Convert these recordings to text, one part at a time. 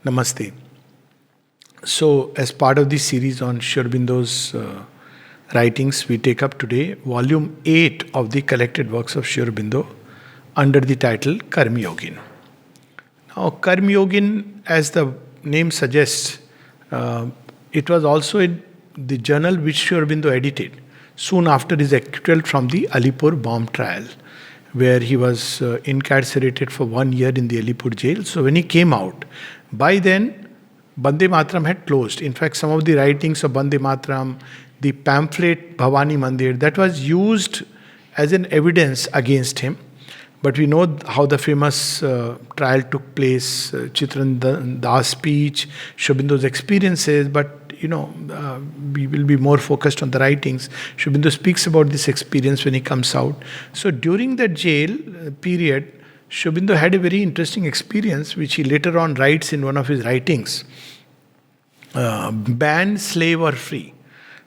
Namaste. So, as part of the series on Sri Aurobindo's writings, we take up today volume 8 of the collected works of Sri Aurobindo under the title Karma Yogin. Now, Karma Yogin, as the name suggests, it was also in the journal which Sri Aurobindo edited soon after his acquittal from the Alipur bomb trial, where he was incarcerated for 1 year in the Alipur jail. So, when he came out, by then Bande Matram had closed. In fact, some of the writings of Bande Matram, the pamphlet Bhavani Mandir, that was used as an evidence against him. But we know how the famous trial took place, Chitran Das speech, Sri Aurobindo's experiences, but we will be more focused on the writings. Sri Aurobindo speaks about this experience when he comes out. So during that jail period, Sri Aurobindo had a very interesting experience, which he later on writes in one of his writings. Banned, slave or free.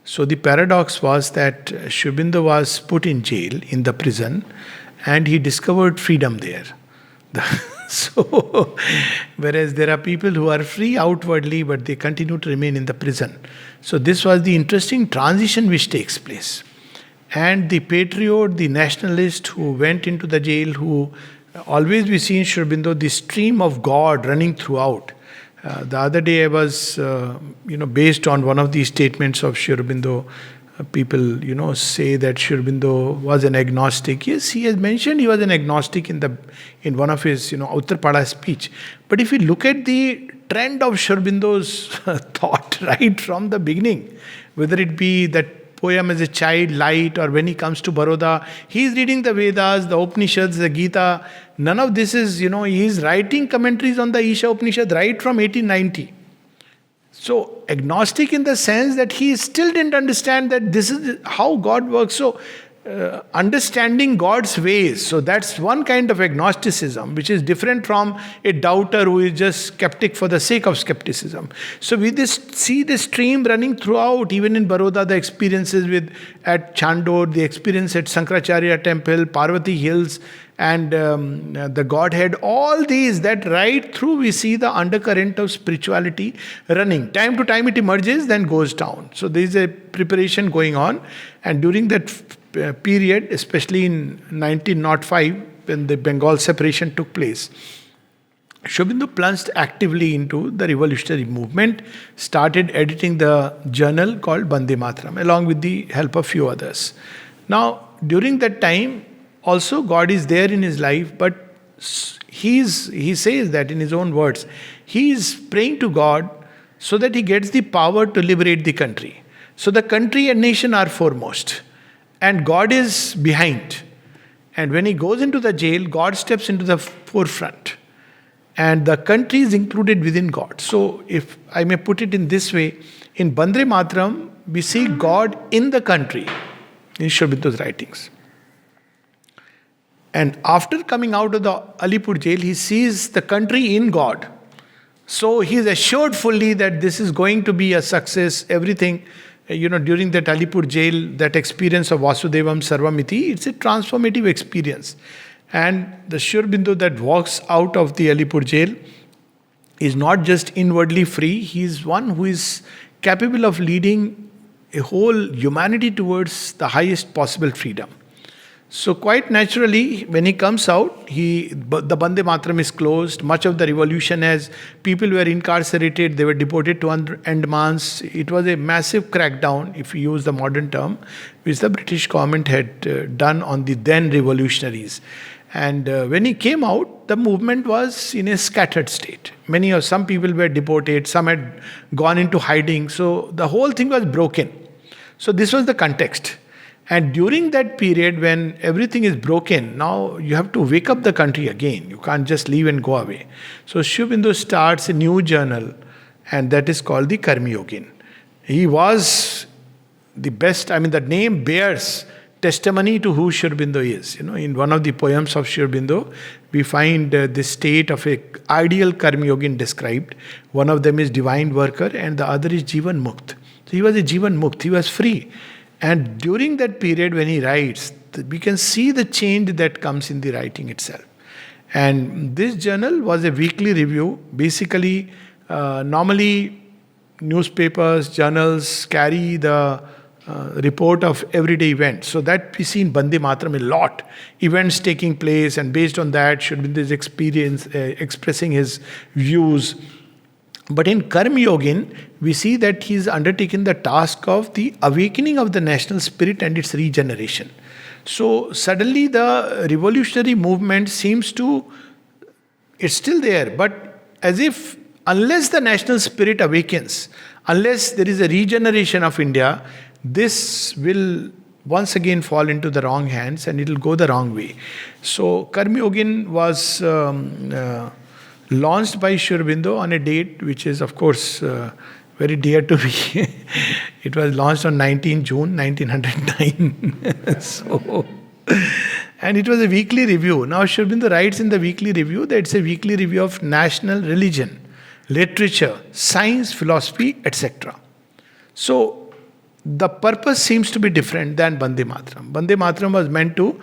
So the paradox was that Sri Aurobindo was put in jail, in the prison, and he discovered freedom there. So, whereas there are people who are free outwardly, but they continue to remain in the prison. So this was the interesting transition which takes place. And the patriot, the nationalist who went into the jail, who always we see in Sri Aurobindo the stream of God running throughout. The other day I was, based on one of these statements of Sri Aurobindo, people, say that Sri Aurobindo was an agnostic. Yes, he has mentioned he was an agnostic in one of his, Uttarpada speech. But if you look at the trend of Sri Aurobindo's thought right from the beginning, whether it be that poem as a child, light, or when he comes to Baroda, he is reading the Vedas, the Upanishads, the Gita. None of this is, he is writing commentaries on the Isha Upanishad right from 1890. So, agnostic in the sense that he still didn't understand that this is how God works. So, understanding God's ways. So, that's one kind of agnosticism, which is different from a doubter who is just skeptic for the sake of skepticism. So, we see this stream running throughout, even in Baroda, the experiences at Chandor, the experience at Sankaracharya Temple, Parvati Hills, and the Godhead, all these, that right through we see the undercurrent of spirituality running. Time to time it emerges, then goes down. So there is a preparation going on. And during that period, especially in 1905, when the Bengal separation took place, Sri Aurobindo plunged actively into the revolutionary movement, started editing the journal called Bande Matram, along with the help of few others. Now, during that time, also, God is there in his life, but he says that in his own words, he is praying to God so that he gets the power to liberate the country. So the country and nation are foremost, and God is behind. And when he goes into the jail, God steps into the forefront, and the country is included within God. So, if I may put it in this way, in Bande Matram, we see God in the country in Sri Aurobindo's writings. And after coming out of the Alipur jail, he sees the country in God. So he is assured fully that this is going to be a success. Everything, during that Alipur jail, that experience of Vasudevam Sarvamiti, it's a transformative experience. And the Sri Aurobindo that walks out of the Alipur jail is not just inwardly free, he is one who is capable of leading a whole humanity towards the highest possible freedom. So quite naturally, when he comes out, the Bande Matram is closed. Much of the revolution, as people were incarcerated, they were deported to Andamans. It was a massive crackdown, if you use the modern term, which the British government had done on the then revolutionaries. And when he came out, the movement was in a scattered state. Some people were deported, some had gone into hiding. So the whole thing was broken. So this was the context. And during that period when everything is broken, now you have to wake up the country again. You can't just leave and go away. So Sri Aurobindo starts a new journal, and that is called the Karma Yogin. He was the best, the name bears testimony to who Sri Aurobindo is. In one of the poems of Sri Aurobindo, we find the state of an ideal Karma Yogin described. One of them is divine worker and the other is Jivan Mukt. So he was a Jivan Mukt, he was free. And during that period when he writes, we can see the change that comes in the writing itself. And this journal was a weekly review, basically Normally, newspapers, journals carry the report of everyday events. So that we see in Bande Mataram a lot. Events taking place, and based on that, Sri Aurobindo's experience, expressing his views. But in Karma Yogin, we see that he's undertaken the task of the awakening of the national spirit and its regeneration. So suddenly the revolutionary movement seems to, it's still there, but as if unless the national spirit awakens, unless there is a regeneration of India, this will once again fall into the wrong hands and it will go the wrong way. So Karma Yogin was launched by Sri Aurobindo on a date which is, of course, very dear to me. It was launched on 19 June 1909. And it was a weekly review. Now Sri Aurobindo writes in the weekly review that it's a weekly review of national religion, literature, science, philosophy, etc. So the purpose seems to be different than Bande Mataram. Bande Mataram was meant to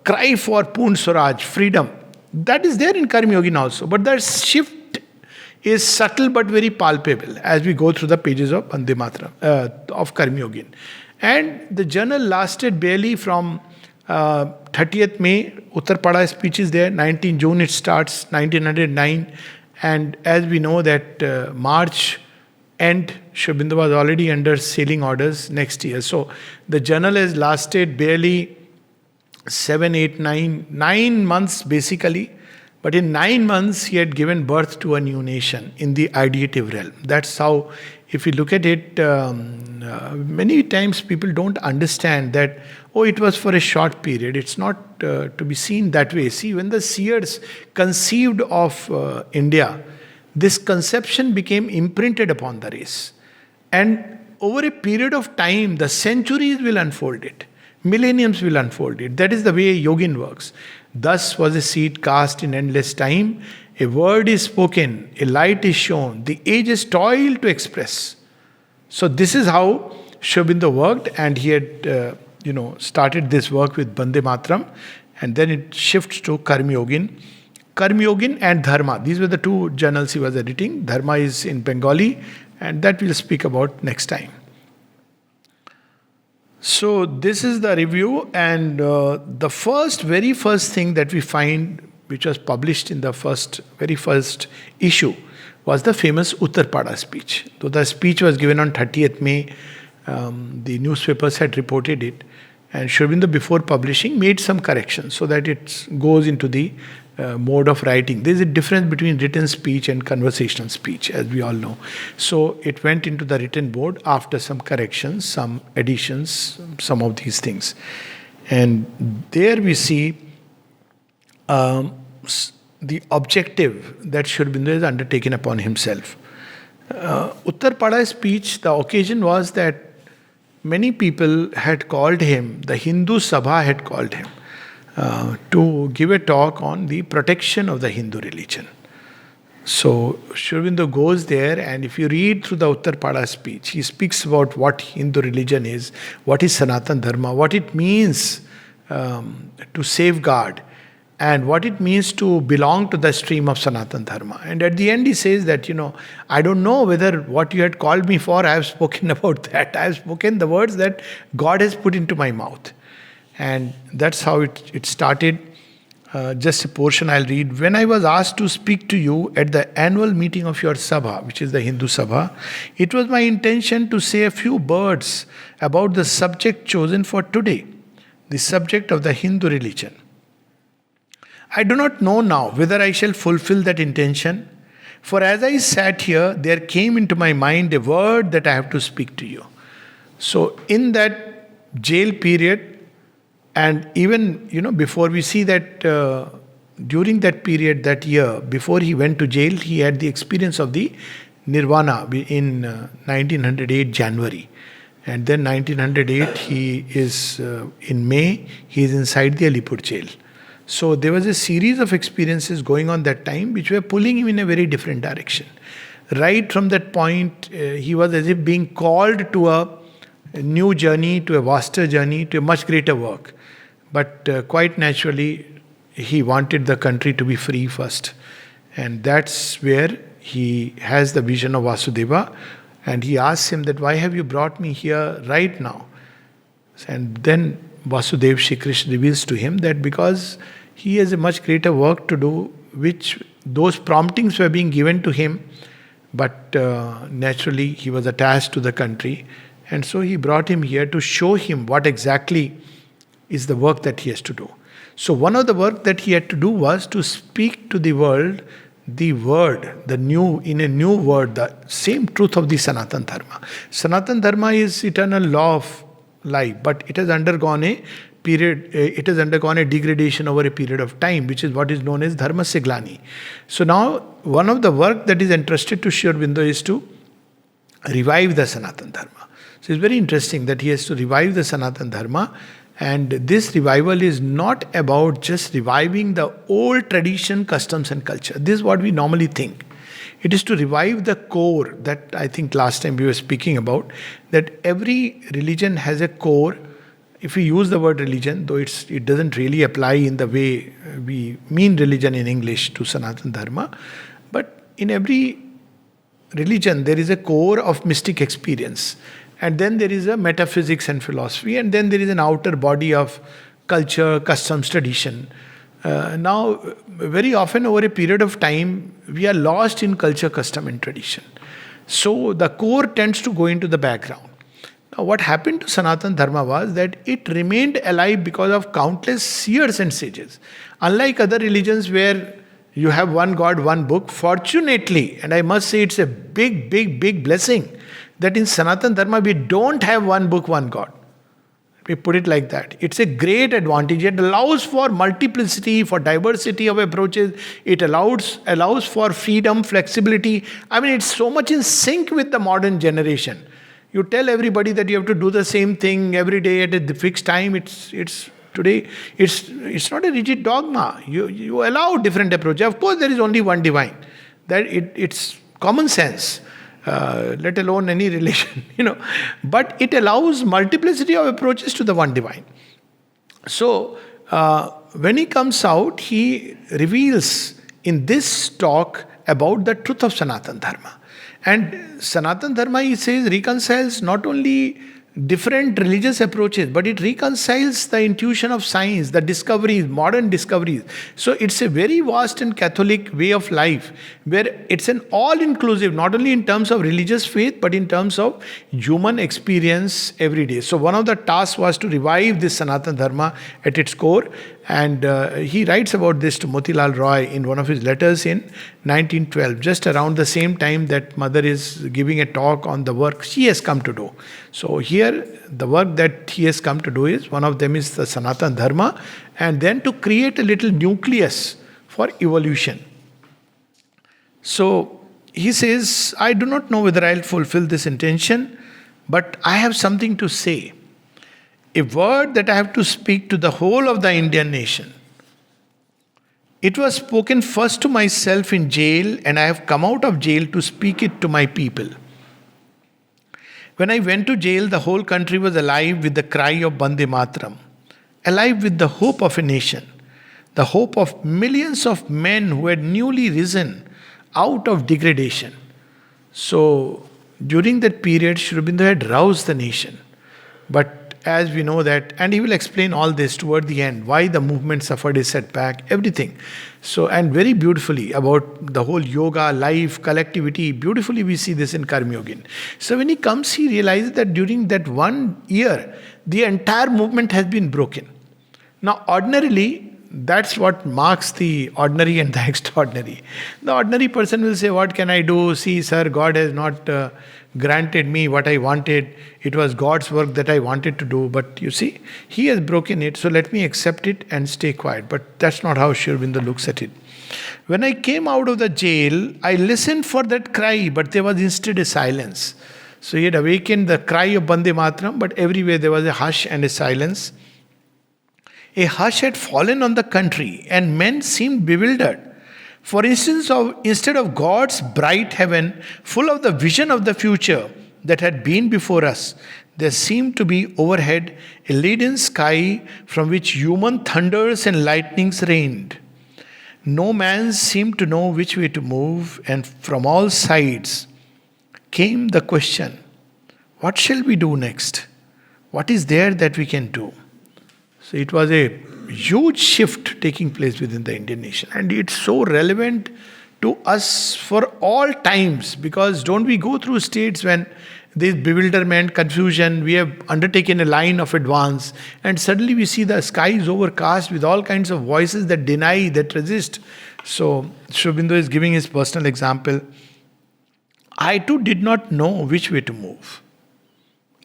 cry for Poon Swaraj, freedom. That is there in Karma Yogin also. But that shift is subtle but very palpable as we go through the pages of Bande Mataram, of Karma Yogin. And the journal lasted barely from 30th May, Uttar Pada speech is there, 19 June it starts, 1909. And as we know that March end, Sri Aurobindo was already under sailing orders next year. So the journal has lasted barely 9 months basically. But in 9 months, he had given birth to a new nation in the ideative realm. That's how, if you look at it, many times people don't understand that, oh, it was for a short period. It's not to be seen that way. See, when the seers conceived of India, this conception became imprinted upon the race. And over a period of time, the centuries will unfold it. Millenniums will unfold it. That is the way Yogin works. Thus was a seed cast in endless time. A word is spoken, a light is shown. The ages toil to express. So this is how Sri Aurobindo worked, and he had, started this work with Bande Mataram, and then it shifts to Karma Yogin. Karma Yogin and Dharma. These were the two journals he was editing. Dharma is in Bengali, and that we'll speak about next time. So this is the review, and the very first thing that we find, which was published in the very first issue, was the famous Uttar Pada speech. Though the speech was given on 30th May, the newspapers had reported it, and Sri Aurobindo, before publishing, made some corrections so that it goes into the mode of writing. There is a difference between written speech and conversational speech, as we all know. So it went into the written mode after some corrections, some additions, some of these things. And there we see the objective that Sri Aurobindo has undertaken upon himself. Uttar Pada speech, the occasion was that many people had called him, the Hindu Sabha had called him, to give a talk on the protection of the Hindu religion. So Sri Aurobindo goes there, and if you read through the Uttar Pada speech, he speaks about what Hindu religion is, what is Sanatan Dharma, what it means to safeguard, and what it means to belong to the stream of Sanatan Dharma. And at the end he says that, I don't know whether what you had called me for, I have spoken about that. I have spoken the words that God has put into my mouth. And that's how it started. Just a portion I'll read. When I was asked to speak to you at the annual meeting of your Sabha, which is the Hindu Sabha, it was my intention to say a few words about the subject chosen for today, the subject of the Hindu religion. I do not know now whether I shall fulfill that intention, for as I sat here, there came into my mind a word that I have to speak to you. So in that jail period, and even, before we see that during that period, that year, before he went to jail, he had the experience of the Nirvana in 1908 January. And then 1908, he is, in May, he is inside the Alipur jail. So there was a series of experiences going on that time which were pulling him in a very different direction. Right from that point, he was as if being called to a new journey, to a vaster journey, to a much greater work. But quite naturally, he wanted the country to be free first. And that's where he has the vision of Vasudeva, and he asks him that, why have you brought me here right now? And then Vasudev, Shri Krishna reveals to him that because he has a much greater work to do, which those promptings were being given to him, but naturally he was attached to the country, and so he brought him here to show him what exactly is the work that he has to do. So one of the work that he had to do was to speak to the world the word, the new, in a new word, the same truth of the Sanatan Dharma. Sanatan Dharma is eternal law of life, but it has undergone a degradation over a period of time, which is what is known as Dharma Siglani. So now, one of the work that is entrusted to Sri Aurobindo is to revive the Sanatan Dharma. So it's very interesting that he has to revive the Sanatan Dharma, and this revival is not about just reviving the old tradition, customs and culture. This is what we normally think. It is to revive the core that I think last time we were speaking about, that every religion has a core. If we use the word religion, though it doesn't really apply in the way we mean religion in English to Sanatan Dharma, but in every religion there is a core of mystic experience. And then there is a metaphysics and philosophy, and then there is an outer body of culture, customs, tradition. Now, very often over a period of time, we are lost in culture, custom, and tradition. So the core tends to go into the background. Now, what happened to Sanatan Dharma was that it remained alive because of countless seers and sages. Unlike other religions where you have one God, one book, fortunately, and I must say it's a big, big, big blessing, that in Sanatan Dharma we don't have one book, one God. We put it like that. It's a great advantage. It allows for multiplicity, for diversity of approaches. It allows for freedom, flexibility. I mean, it's so much in sync with the modern generation. You tell everybody that you have to do the same thing every day at a fixed time. It's today. It's not a rigid dogma. You allow different approaches. Of course, there is only one divine. That it's common sense. Let alone any relation, But it allows multiplicity of approaches to the one divine. So, when he comes out, he reveals in this talk about the truth of Sanatan Dharma. And Sanatan Dharma, he says, reconciles not only different religious approaches, but it reconciles the intuition of science, the discoveries, modern discoveries. So it's a very vast and Catholic way of life, where it's an all-inclusive, not only in terms of religious faith, but in terms of human experience every day. So one of the tasks was to revive this Sanatan Dharma at its core, and he writes about this to Motilal Roy in one of his letters in 1912, just around the same time that Mother is giving a talk on the work she has come to do. So here, the work that he has come to do is, one of them is the Sanatan Dharma, and then to create a little nucleus for evolution. So he says, I do not know whether I'll fulfill this intention, but I have something to say. A word that I have to speak to the whole of the Indian nation. It was spoken first to myself in jail, and I have come out of jail to speak it to my people. When I went to jail, the whole country was alive with the cry of Bande Matram, alive with the hope of a nation, the hope of millions of men who had newly risen out of degradation. So, during that period, Sri Aurobindo had roused the nation. But as we know that, and he will explain all this toward the end, why the movement suffered a setback, everything. So, and very beautifully about the whole yoga, life, collectivity, beautifully we see this in Karma Yogin. So when he comes, he realizes that during that 1 year, the entire movement has been broken. Now, ordinarily, that's what marks the ordinary and the extraordinary. The ordinary person will say, what can I do? See, sir, God has not granted me what I wanted. It was God's work that I wanted to do. But you see, He has broken it, so let me accept it and stay quiet. But that's not how Sri Aurobindo looks at it. When I came out of the jail, I listened for that cry, but there was instead a silence. So he had awakened the cry of Bande Matram, but everywhere there was a hush and a silence. A hush had fallen on the country, and men seemed bewildered. For instance, instead of God's bright heaven, full of the vision of the future that had been before us, there seemed to be overhead a leaden sky from which human thunders and lightnings rained. No man seemed to know which way to move, and from all sides came the question, what shall we do next? What is there that we can do? So it was a huge shift taking place within the Indian nation, and it's so relevant to us for all times, because don't we go through states when there's bewilderment, confusion, we have undertaken a line of advance, and suddenly we see the sky is overcast with all kinds of voices that deny, that resist. So Sri Aurobindo is giving his personal example. I too did not know which way to move.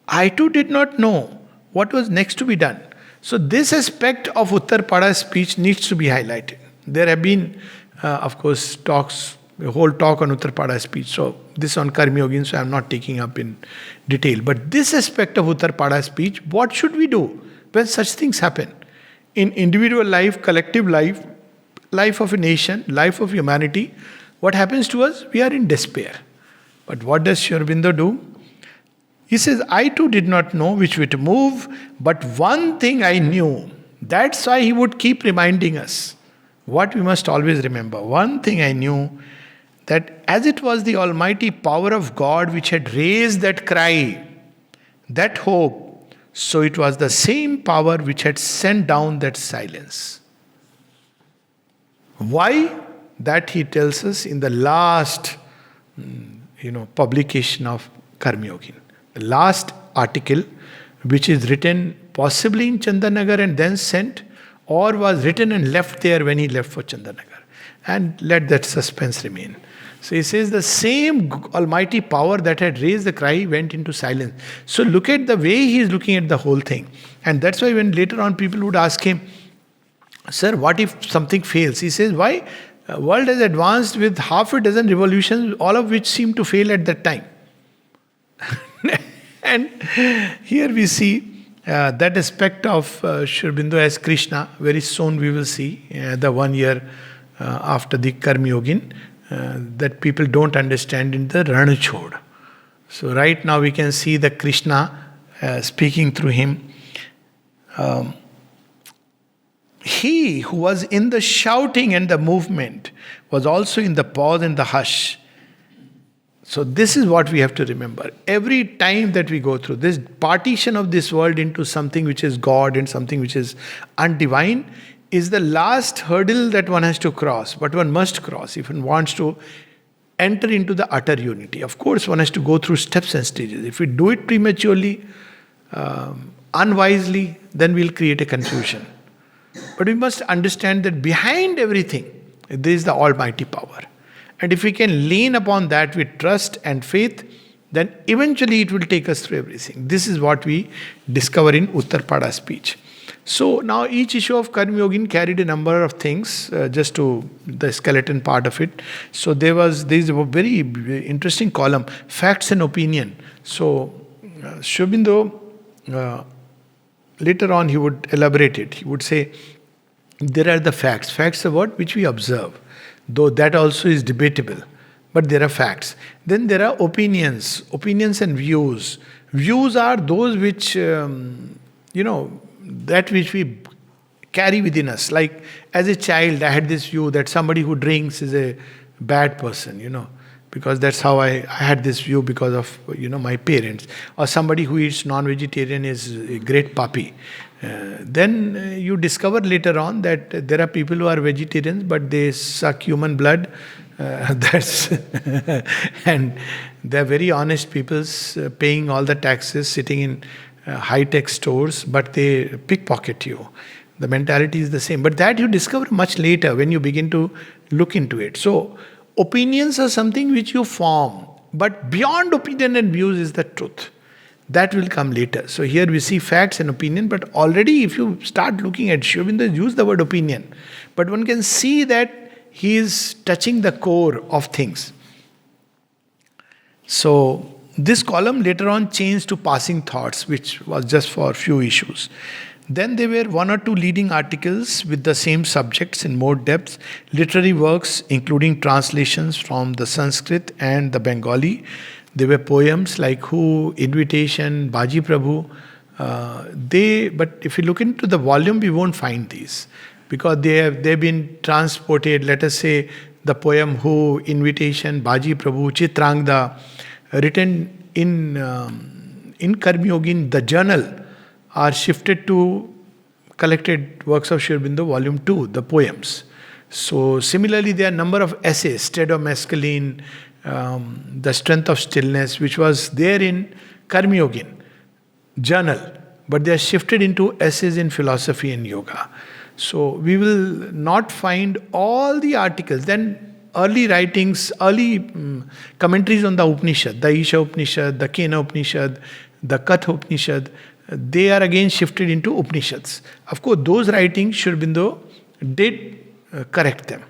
I too did not know what was next to be done. So this aspect of Uttarpada's speech needs to be highlighted. There have been, of course, talks, a whole talk on Uttarpada's speech. So this on Karma Yogin, so I'm not taking up in detail. But this aspect of Uttarpada's speech, what should we do when such things happen? In individual life, collective life, life of a nation, life of humanity, what happens to us? We are in despair. But what does Sri Aurobindo do? He says, I too did not know which way to move, but one thing I knew. That's why he would keep reminding us what we must always remember. One thing I knew, that as it was the almighty power of God which had raised that cry, that hope, so it was the same power which had sent down that silence. Why? That he tells us in the last publication of Karma Yogin. The last article, which is written possibly in Chandanagar and then sent, or was written and left there when he left for Chandanagar. And let that suspense remain. So he says the same almighty power that had raised the cry went into silence. So look at the way he is looking at the whole thing. And that's why when later on people would ask him, Sir, what if something fails? He says, why? World has advanced with half a dozen revolutions, all of which seem to fail at that time. And here we see that aspect of Sri Aurobindo as Krishna. Very soon we will see the 1 year after the Karma Yogin that people don't understand in the Ranachod. So right now we can see the Krishna speaking through him. He who was in the shouting and the movement was also in the pause and the hush. So this is what we have to remember. Every time that we go through this partition of this world into something which is God and something which is undivine is the last hurdle that one has to cross, but one must cross if one wants to enter into the utter unity. Of course, one has to go through steps and stages. If we do it prematurely, unwisely, then we'll create a confusion. But we must understand that behind everything, there is the almighty power. And if we can lean upon that with trust and faith, then eventually it will take us through everything. This is what we discover in Uttarpada's speech. So now each issue of Karma Yogin carried a number of things, just to the skeleton part of it. So there is a very interesting column, facts and opinion. So Sri Aurobindo, later on he would elaborate it. He would say, there are the facts. Facts are what? Which we observe. Though that also is debatable. But there are facts. Then there are opinions and views. Views are those which, that which we carry within us. Like as a child, I had this view that somebody who drinks is a bad person, because that's how I had this view because of, my parents. Or somebody who eats non-vegetarian is a great puppy. Then you discover later on that there are people who are vegetarians, but they suck human blood. And they're very honest people, paying all the taxes, sitting in high-tech stores, but they pickpocket you. The mentality is the same. But that you discover much later when you begin to look into it. So, opinions are something which you form. But beyond opinion and views is the truth. That will come later. So here we see facts and opinion, but already if you start looking at Sri Aurobindo, use the word opinion. But one can see that he is touching the core of things. So this column later on changed to passing thoughts, which was just for a few issues. Then there were 1 or 2 leading articles with the same subjects in more depth, literary works including translations from the Sanskrit and the Bengali. There were poems like Who, Invitation, Baji Prabhu. But if you look into the volume, we won't find these. because they've been transported. Let us say the poem Who, Invitation, Baji Prabhu, Chitrangda, written in Karmyogin, the journal, are shifted to collected works of Sri Aurobindo, volume 2, the poems. So similarly, there are a number of essays, Steadomescaline, The Strength of Stillness, which was there in Karmyogin journal, but they are shifted into essays in philosophy and yoga. So we will not find all the articles. Then early writings, early commentaries on the Upanishad, the Isha Upanishad, the Kena Upanishad, the Katha Upanishad, they are again shifted into Upanishads. Of course, those writings, Sri Aurobindo did correct them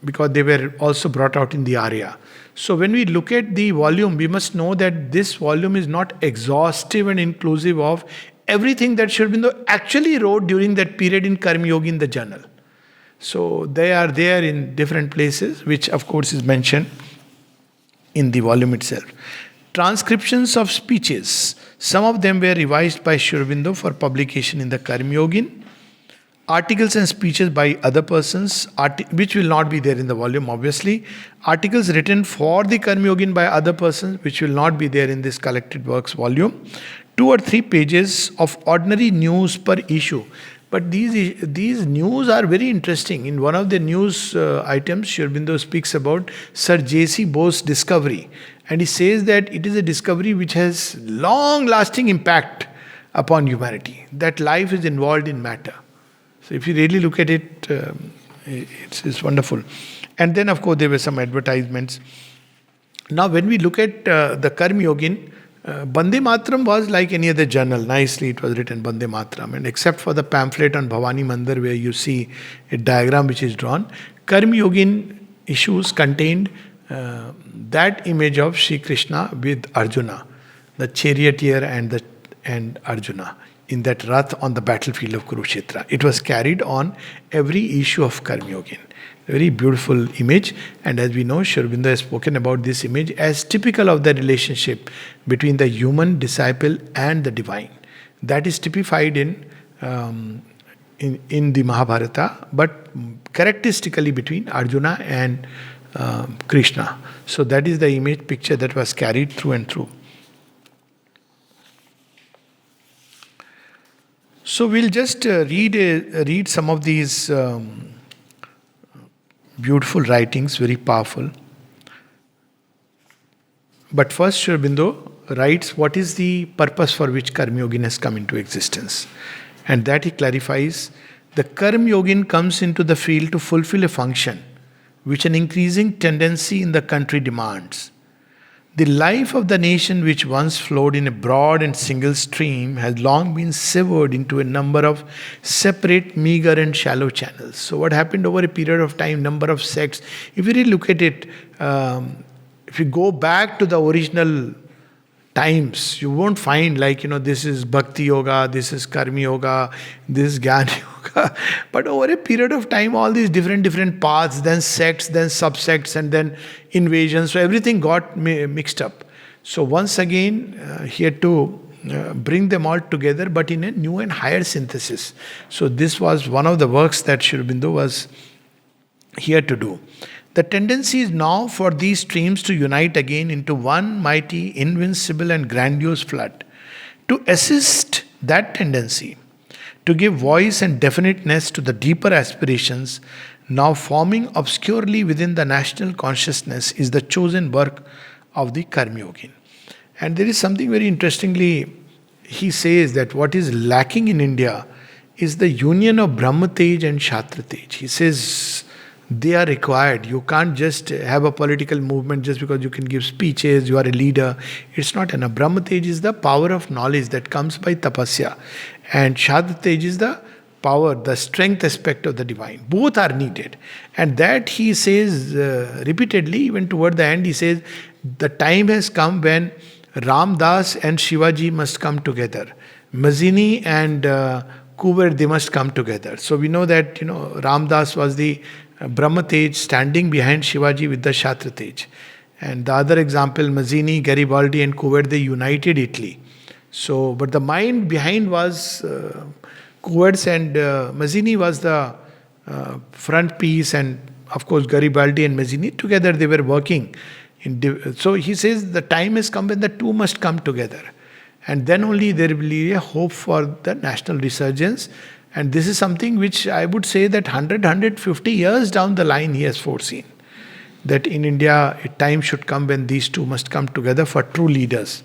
because they were also brought out in the Arya. So when we look at the volume, we must know that this volume is not exhaustive and inclusive of everything that Sri Aurobindo actually wrote during that period in Karma Yogi in the journal. So they are there in different places, which of course is mentioned in the volume itself. Transcriptions of speeches. Some of them were revised by Sri Aurobindo for publication in the Karma Yogin. Articles and speeches by other persons, which will not be there in the volume, obviously. Articles written for the Karma Yogin by other persons, which will not be there in this collected works volume. 2 or 3 pages of ordinary news per issue. But these news are very interesting. In one of the news items, Sri Aurobindo speaks about Sir J.C. Bose's discovery. And he says that it is a discovery which has long-lasting impact upon humanity. That life is involved in matter. So if you really look at it, it's wonderful. And then, of course, there were some advertisements. Now, when we look at the Karma Yogin, Bande Matram was like any other journal. Nicely, it was written Bande Matram. And except for the pamphlet on Bhavani Mandir, where you see a diagram which is drawn, Karma Yogin issues contained that image of Sri Krishna with Arjuna, the charioteer and Arjuna, in that Rath on the battlefield of Kurukshetra. It was carried on every issue of Karma Yogin. Very beautiful image, and as we know, Sri Aurobindo has spoken about this image as typical of the relationship between the human disciple and the divine. That is typified in the Mahabharata, but characteristically between Arjuna and Krishna. So that is the image picture that was carried through and through. So we'll just read some of these beautiful writings, very powerful. But first, Sri Aurobindo writes what is the purpose for which Karma Yogin has come into existence. And that he clarifies, the Karma Yogin comes into the field to fulfill a function which an increasing tendency in the country demands. The life of the nation, which once flowed in a broad and single stream, has long been severed into a number of separate, meager and shallow channels. So what happened over a period of time, number of sects, if you really look at it, if you go back to the original times, you won't find this is Bhakti Yoga, this is Karma Yoga, this is Jnana Yoga. But over a period of time, all these different paths, then sects, then subsects, and then invasions. So everything got mixed up. So once again, he had to bring them all together, but in a new and higher synthesis. So this was one of the works that Sri Aurobindo was here to do. The tendency is now for these streams to unite again into one mighty, invincible and grandiose flood. To assist that tendency, to give voice and definiteness to the deeper aspirations now forming obscurely within the national consciousness is the chosen work of the Karma Yogin. And there is something very interestingly, he says that what is lacking in India is the union of Brahma Tej and Kshatriya Tej. He says, they are required. You can't just have a political movement just because you can give speeches, you are a leader. It's not enough. Brahma Tej is the power of knowledge that comes by tapasya. And Kshatriya Tej is the power, the strength aspect of the divine. Both are needed. And that he says repeatedly, even toward the end, he says, the time has come when Ram Das and Shivaji must come together. Mazini and Kuber, they must come together. So we know that, Ram Das was the Brahma Tej standing behind Shivaji with the Kshatriya Tej. And the other example, Mazzini, Garibaldi and Kuber, they united Italy. So, but the mind behind was Coates and Mazzini was the front piece, and of course Garibaldi and Mazzini together they were working. So he says the time has come when the two must come together, and then only there will be a hope for the national resurgence. And this is something which I would say that 150 years down the line he has foreseen. That in India, a time should come when these two must come together for true leaders.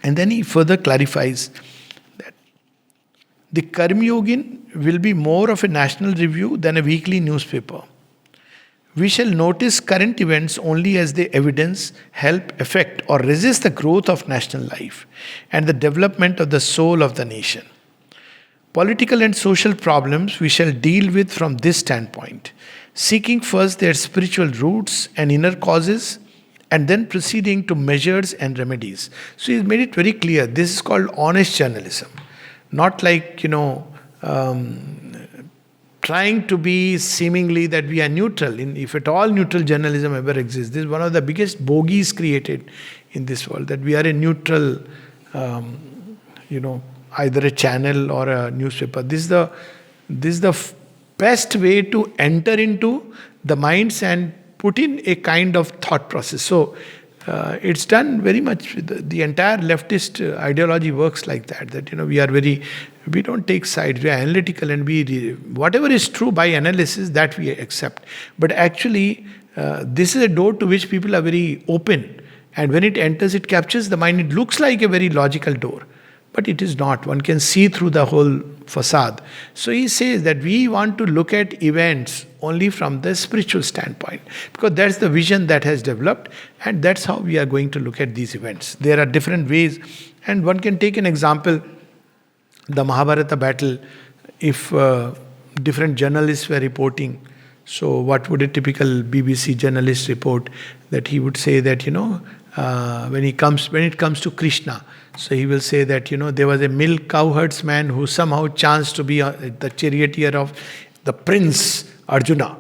And then he further clarifies that the Karmyogin will be more of a national review than a weekly newspaper. We shall notice current events only as they evidence, help, affect, or resist the growth of national life and the development of the soul of the nation. Political and social problems we shall deal with from this standpoint, seeking first their spiritual roots and inner causes, and then proceeding to measures and remedies. So he's made it very clear. This is called honest journalism, not like trying to be seemingly that we are neutral. If at all neutral journalism ever exists, this is one of the biggest bogies created in this world. That we are a neutral, either a channel or a newspaper. This is the best way to enter into the minds and put in a kind of thought process. So it's done very much. The entire leftist ideology works like that. That we don't take sides. We are analytical, and whatever is true by analysis that we accept. But actually, this is a door to which people are very open, and when it enters, it captures the mind. It looks like a very logical door. But it is not. One can see through the whole facade. So he says that we want to look at events only from the spiritual standpoint, because that's the vision that has developed, and that's how we are going to look at these events. There are different ways, and one can take an example, the Mahabharata battle. If different journalists were reporting, so what would a typical BBC journalist report? That he would say that, when it comes to Krishna, so he will say that, there was a milk cow herdsman who somehow chanced to be the charioteer of the prince Arjuna.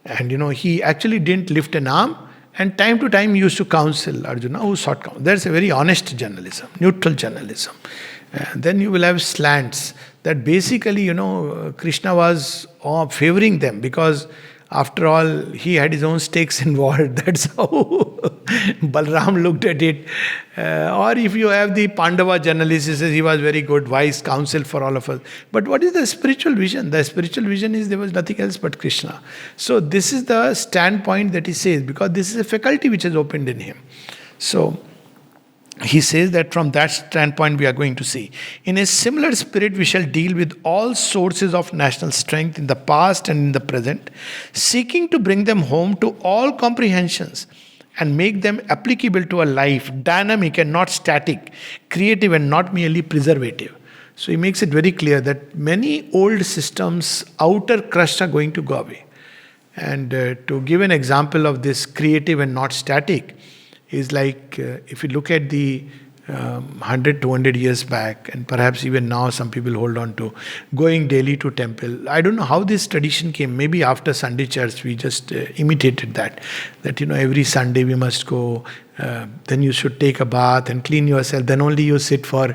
And, he actually didn't lift an arm, and time to time he used to counsel Arjuna, who sought counsel. There's a very honest journalism, neutral journalism. Then you will have slants that basically, Krishna was favoring them because after all, he had his own stakes involved. That's how Balram looked at it. Or if you have the Pandava journalist, he says he was very good, wise counsel for all of us. But what is the spiritual vision? The spiritual vision is there was nothing else but Krishna. So this is the standpoint that he says, because this is a faculty which has opened in him. So he says that from that standpoint we are going to see. In a similar spirit, we shall deal with all sources of national strength in the past and in the present, seeking to bring them home to all comprehensions and make them applicable to a life, dynamic and not static, creative and not merely preservative. So he makes it very clear that many old systems, outer crust, are going to go away. And to give an example of this creative and not static, is like if you look at the 100, 200 years back, and perhaps even now some people hold on to going daily to temple. I don't know how this tradition came. Maybe after Sunday church we just imitated that every Sunday we must go, then you should take a bath and clean yourself, then only you sit for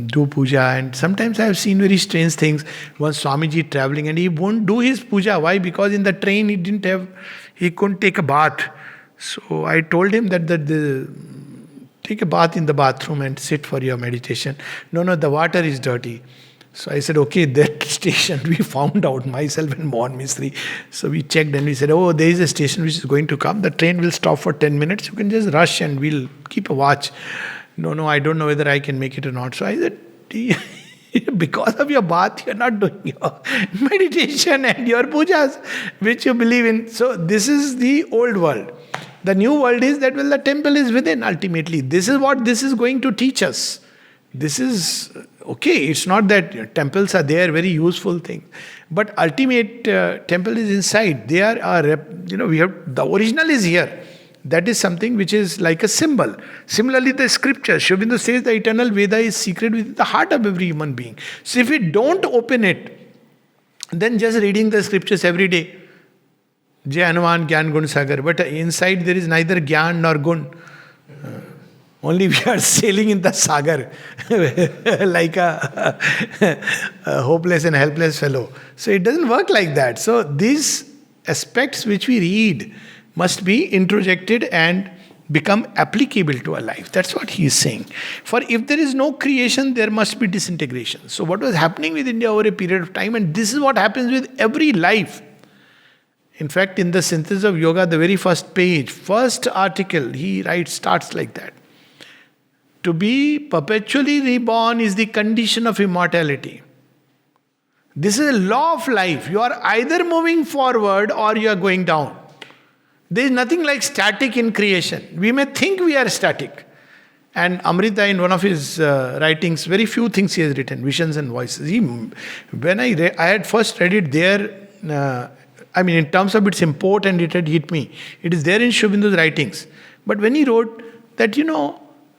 do puja. And sometimes I have seen very strange things. Once Swamiji traveling and he won't do his puja. Why? Because in the train he couldn't take a bath. So I told him that take a bath in the bathroom and sit for your meditation. No, the water is dirty. So I said, okay, that station we found out, myself and Mohan Mistry. So we checked and we said, oh, there is a station which is going to come. The train will stop for 10 minutes. You can just rush and we'll keep a watch. No, I don't know whether I can make it or not. So I said, because of your bath, you're not doing your meditation and your pujas, which you believe in. So this is the old world. The new world is that, the temple is within ultimately. This is what this is going to teach us. This is, okay, it's not that temples are there, very useful thing. But ultimate temple is inside. They are, we have, the original is here. That is something which is like a symbol. Similarly, the scripture, Sri Aurobindo says the eternal Veda is secret within the heart of every human being. So if we don't open it, then just reading the scriptures every day, Jai Hanuman Gyan Gun Sagar, but inside there is neither Gyan nor Gun. Only we are sailing in the sagar like a hopeless and helpless fellow. So it doesn't work like that. So these aspects which we read must be introjected and become applicable to our life. That's what he is saying. For if there is no creation, there must be disintegration. So what was happening with India over a period of time, and this is what happens with every life. In fact, in the Synthesis of Yoga, the very first page, first article, he writes, starts like that. To be perpetually reborn is the condition of immortality. This is a law of life. You are either moving forward or you are going down. There is nothing like static in creation. We may think we are static. And Amrita, in one of his writings, very few things he has written, Visions and Voices. When I had first read it there, in terms of its import, and it had hit me. It is there in Sri Aurobindo's writings. But when he wrote that,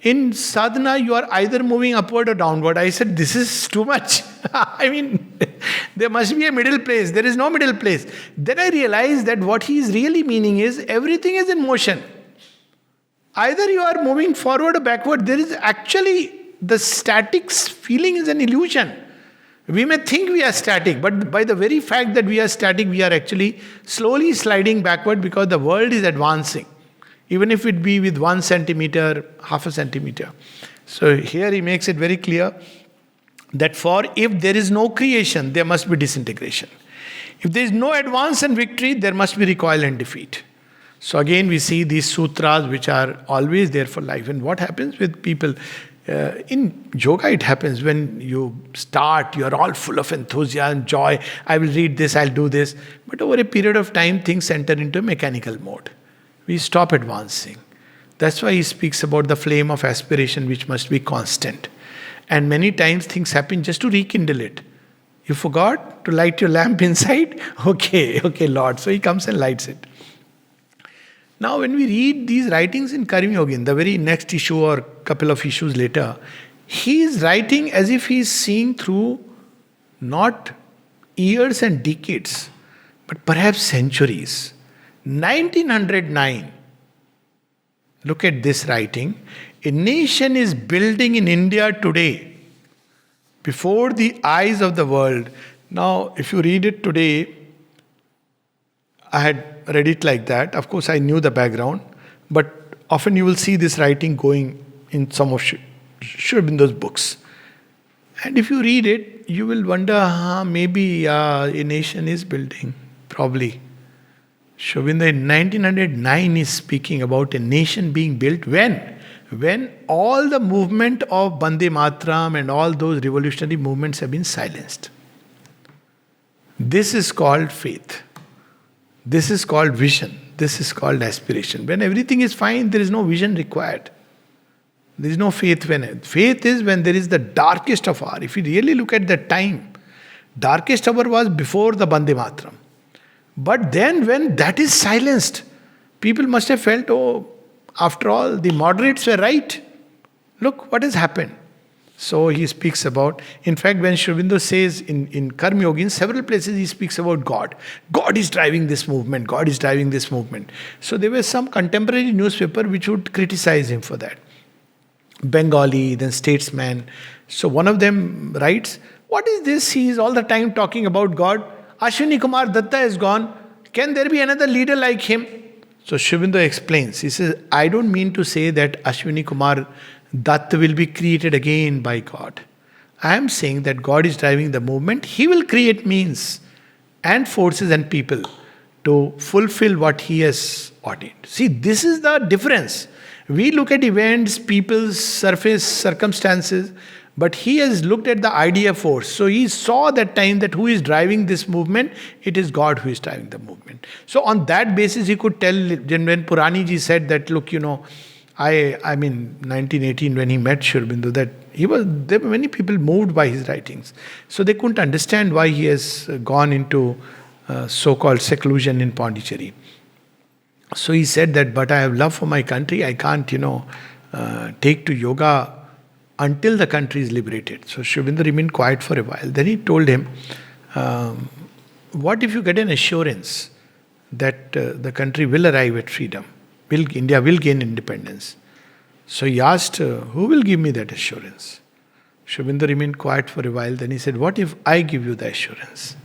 in sadhana, you are either moving upward or downward. I said, this is too much. There must be a middle place. There is no middle place. Then I realized that what he is really meaning is everything is in motion. Either you are moving forward or backward. There is actually, the static feeling is an illusion. We may think we are static, but by the very fact that we are static, we are actually slowly sliding backward because the world is advancing. Even if it be with 1 centimeter, half a centimeter. So here he makes it very clear that for if there is no creation, there must be disintegration. If there is no advance and victory, there must be recoil and defeat. So again we see these sutras which are always there for life. And what happens with people? In yoga it happens when you start, you are all full of enthusiasm, joy. I will read this, I'll do this. But over a period of time, things enter into a mechanical mode. We stop advancing. That's why he speaks about the flame of aspiration which must be constant. And many times things happen just to rekindle it. You forgot to light your lamp inside? Okay, Lord. So he comes and lights it. Now when we read these writings in Karma Yoga, in the very next issue or couple of issues later, he is writing as if he is seeing through not years and decades, but perhaps centuries. 1909, look at this writing. A nation is building in India today before the eyes of the world. Now, if you read it today, I had read it like that. Of course, I knew the background, but often you will see this writing going in some of Sri Aurobindo's books. And if you read it, you will wonder, maybe a nation is building, probably. Sri Aurobindo in 1909 is speaking about a nation being built when? When all the movement of Bande Mataram and all those revolutionary movements have been silenced. This is called faith. This is called vision. This is called aspiration. When everything is fine, there is no vision required. There is no faith. Faith is when there is the darkest of hour. If you really look at the time, darkest hour was before the Bande Mataram. But then when that is silenced, people must have felt, after all, the moderates were right. Look what has happened. So he speaks about, in fact, when Sri Aurobindo says in Karma Yoga, in several places he speaks about God. God is driving this movement. God is driving this movement. So there was some contemporary newspaper which would criticize him for that. Bengali, then Statesman. So one of them writes, what is this? He is all the time talking about God. Ashwini Kumar Datta is gone. Can there be another leader like him? So Sri Aurobindo explains. He says, I don't mean to say that Ashwini Kumar Datta will be created again by God. I am saying that God is driving the movement. He will create means and forces and people to fulfill what He has ordained. See, this is the difference. We look at events, people's surface circumstances, but he has looked at the idea force. So he saw that time that who is driving this movement? It is God who is driving the movement. So on that basis he could tell, when Purani ji said that, look, 1918 when he met Sri Aurobindo, that there were many people moved by his writings. So they couldn't understand why he has gone into so-called seclusion in Pondicherry. So he said that, but I have love for my country. I can't, take to yoga until the country is liberated. So Sri Aurobindo remained quiet for a while. Then he told him, what if you get an assurance that the country will arrive at freedom? India will gain independence. So he asked, who will give me that assurance? Sri Aurobindo remained quiet for a while. Then he said, what if I give you the assurance?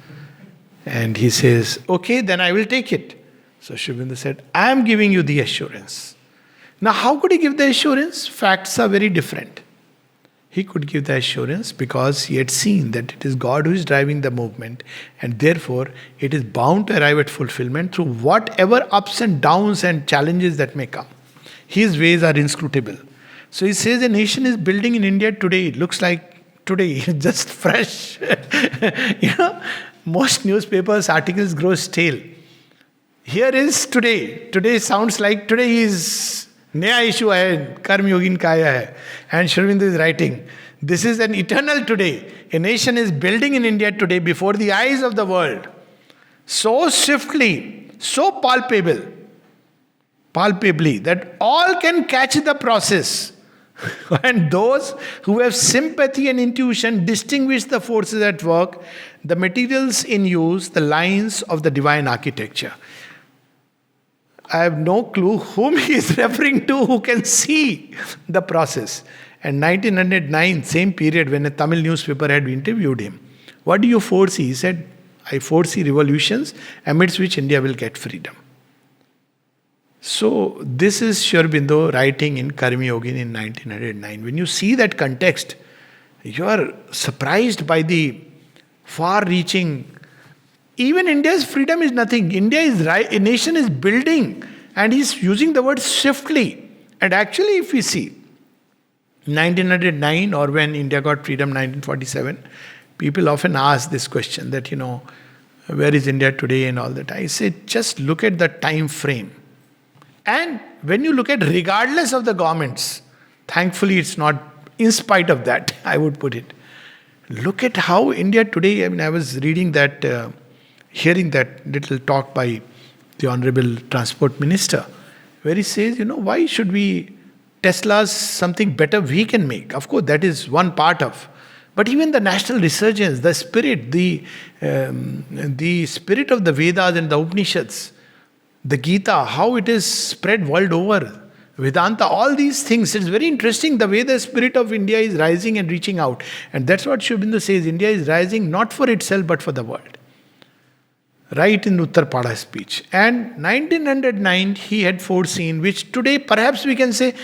And he says, okay, then I will take it. So Sri Aurobindo said, I am giving you the assurance. Now, how could he give the assurance? Facts are very different. He could give the assurance because he had seen that it is God who is driving the movement, and therefore it is bound to arrive at fulfillment through whatever ups and downs and challenges that may come. His ways are inscrutable. So he says a nation is building in India today. It looks like today, just fresh. Most newspapers, articles grow stale. Here is today. Today sounds like today is नया issue है, कर्म योगिन का आया है. And Sri Aurobindo is writing, this is an eternal today. A nation is building in India today before the eyes of the world. So swiftly, so palpably, that all can catch the process. And those who have sympathy and intuition distinguish the forces at work, the materials in use, the lines of the divine architecture. I have no clue whom he is referring to, who can see the process. And 1909, same period when a Tamil newspaper had interviewed him, what do you foresee? He said, I foresee revolutions amidst which India will get freedom. So this is Sri Aurobindo writing in Karma Yogin in 1909. When you see that context, you are surprised by the far-reaching. Even India's freedom is nothing. India is a nation is building, and he's using the word swiftly. And actually, if we see 1909 or when India got freedom 1947, people often ask this question that, where is India today and all that. I say, just look at the time frame. And when you look at regardless of the governments, thankfully it's not in spite of that, I would put it. Look at how India today, I was reading that, hearing that little talk by the Honorable Transport Minister, where he says, why should we, Tesla's something better we can make. Of course, that is one part of. But even the national resurgence, the spirit, the spirit of the Vedas and the Upanishads, the Gita, how it is spread world over, Vedanta, all these things. It's very interesting the way the spirit of India is rising and reaching out. And that's what Sri Aurobindo says, India is rising not for itself but for the world. Right in Uttarpada speech. And 1909 he had foreseen, which today perhaps we can say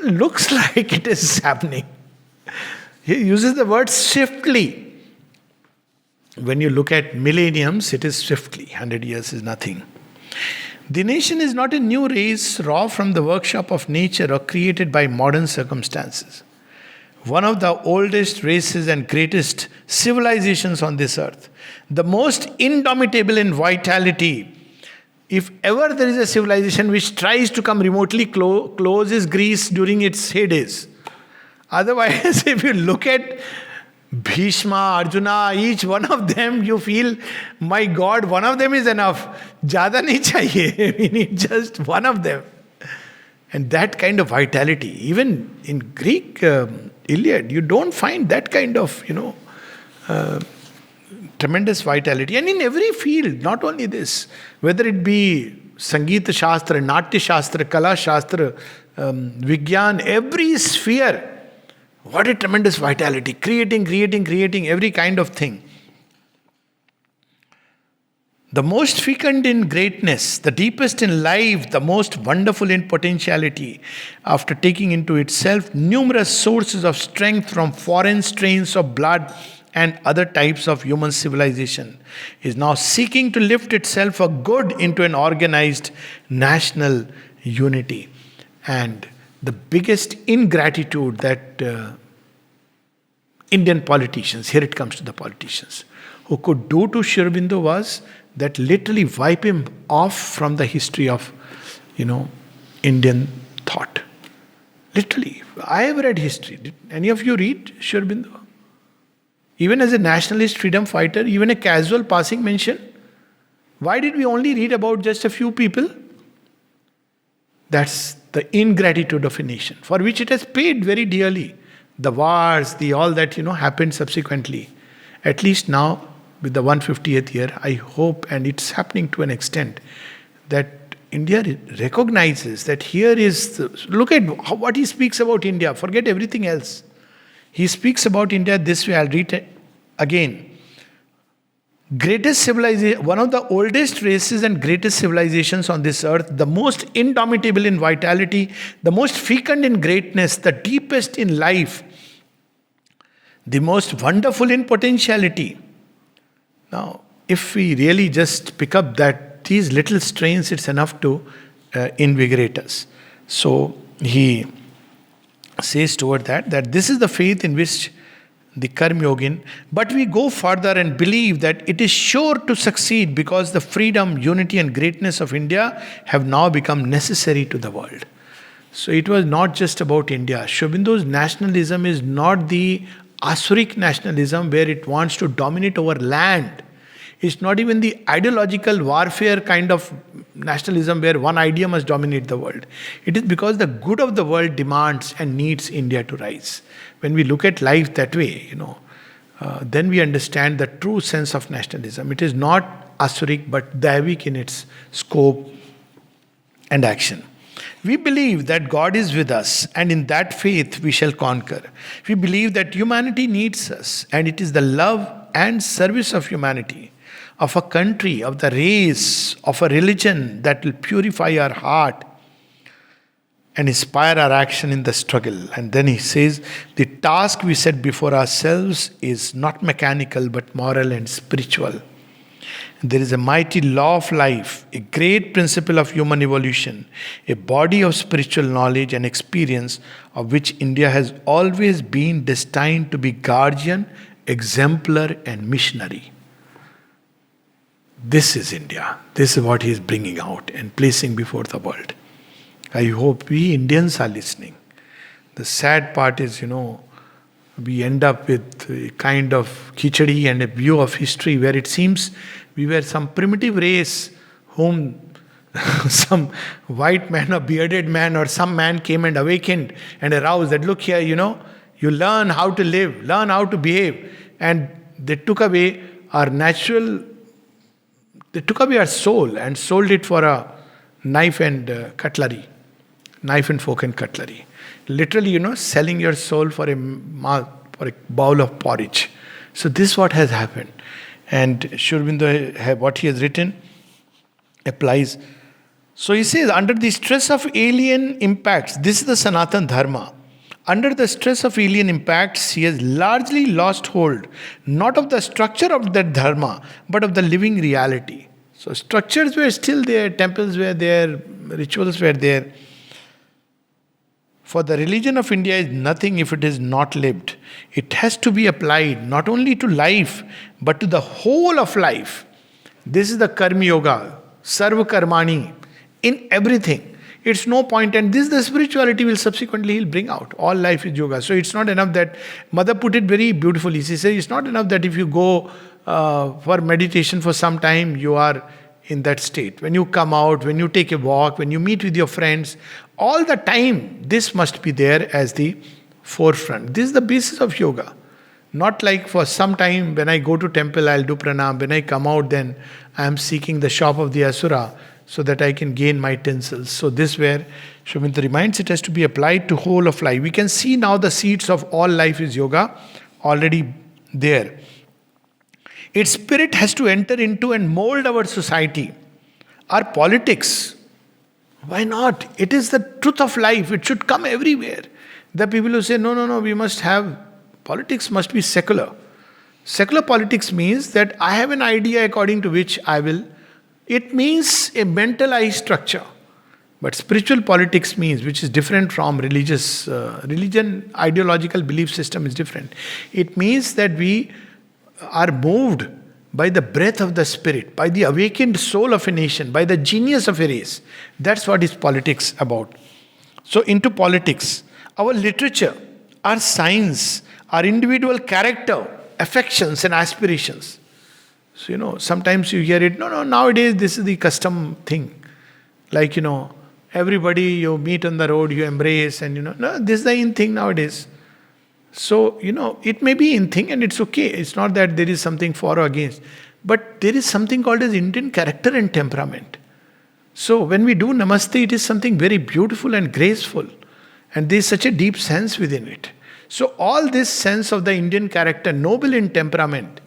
looks like it is happening. He uses the word swiftly. When you look at millenniums, it is swiftly. 100 years is nothing. The nation is not a new race raw from the workshop of nature or created by modern circumstances. One of the oldest races and greatest civilizations on this earth. The most indomitable in vitality. If ever there is a civilization which tries to come remotely close is Greece during its heydays. Otherwise, if you look at Bhishma, Arjuna, each one of them, you feel, my God, one of them is enough. Jada nahi chahiye. We need just one of them. And that kind of vitality, even in Greek Iliad, you don't find that kind of, tremendous vitality. And in every field, not only this, whether it be Sangeeta Shastra, Natya Shastra, Kala Shastra, Vigyan, every sphere, what a tremendous vitality. Creating every kind of thing. The most fecund in greatness, the deepest in life, the most wonderful in potentiality, after taking into itself numerous sources of strength from foreign strains of blood and other types of human civilization, is now seeking to lift itself for good into an organized national unity. And the biggest ingratitude that Indian politicians, here it comes to the politicians, who could do to Sri Aurobindo was that literally wipe him off from the history of, Indian thought. Literally. I have read history. Did any of you read Sri Aurobindo? Even as a nationalist freedom fighter, even a casual passing mention. Why did we only read about just a few people? That's the ingratitude of a nation, for which it has paid very dearly. The wars, all that, happened subsequently. At least now, with the 150th year, I hope, and it's happening to an extent, that India recognizes that here is, look at what he speaks about India, forget everything else. He speaks about India this way, I'll read it again. Greatest civilization, one of the oldest races and greatest civilizations on this earth, the most indomitable in vitality, the most fecund in greatness, the deepest in life, the most wonderful in potentiality. Now, if we really just pick up these little strains, it's enough to invigorate us. So he says toward that this is the faith in which the Karma Yogin, but we go further and believe that it is sure to succeed because the freedom, unity, and greatness of India have now become necessary to the world. So it was not just about India. Sri Aurobindo's nationalism is not the Asuric nationalism where it wants to dominate over land. It's not even the ideological warfare kind of nationalism where one idea must dominate the world. It is because the good of the world demands and needs India to rise. When we look at life that way, then we understand the true sense of nationalism. It is not Asuric but Daivik in its scope and action. We believe that God is with us, and in that faith we shall conquer. We believe that humanity needs us, and it is the love and service of humanity, of a country, of the race, of a religion that will purify our heart and inspire our action in the struggle. And then he says, the task we set before ourselves is not mechanical but moral and spiritual. There is a mighty law of life, a great principle of human evolution, a body of spiritual knowledge and experience of which India has always been destined to be guardian, exemplar, and missionary. This is India. This is what he is bringing out and placing before the world. I hope we Indians are listening. The sad part is, we end up with a kind of khichdi and a view of history where it seems we were some primitive race whom some white man or bearded man or some man came and awakened and aroused that, look here, you learn how to live, learn how to behave. And they took away our they took away our soul and sold it for a knife and cutlery, knife and fork and cutlery. Literally, selling your soul for a bowl of porridge. So this is what has happened. And Sri Aurobindo, what he has written applies. So he says, under the stress of alien impacts, this is the Sanatan Dharma. Under the stress of alien impacts, he has largely lost hold, not of the structure of that Dharma, but of the living reality. So structures were still there, temples were there, rituals were there. For the religion of India is nothing if it is not lived. It has to be applied not only to life, but to the whole of life. This is the Karma Yoga, Sarva Karmani, in everything. It's no point, and this the spirituality will subsequently he'll bring out. All life is yoga. So it's not enough that, Mother put it very beautifully. She says it's not enough that if you go for meditation for some time, you are in that state. When you come out, when you take a walk, when you meet with your friends, all the time this must be there as the forefront. This is the basis of yoga. Not like for some time when I go to temple I'll do pranam, when I come out then I am seeking the shop of the asura so that I can gain my tinsels. So this where Sri Aurobindo reminds it has to be applied to whole of life. We can see now the seeds of all life is yoga already there. Its spirit has to enter into and mold our society, our politics. Why not? It is the truth of life. It should come everywhere. The people who say, no, we must have, politics must be secular. Secular politics means that I have an idea according to which I will. It means a mentalized structure. But spiritual politics means, which is different from religious, religion, ideological belief system is different. It means that we are moved by the breath of the spirit, by the awakened soul of a nation, by the genius of a race. That's what is politics about. So into politics, our literature, our science, our individual character, affections and aspirations. So, sometimes you hear it, no, nowadays this is the custom thing. Like, everybody you meet on the road, you embrace and, no, this is the in thing nowadays. So, it may be in thing and it's okay. It's not that there is something for or against. But there is something called as Indian character and temperament. So when we do Namaste, it is something very beautiful and graceful. And there is such a deep sense within it. So all this sense of the Indian character, noble in temperament,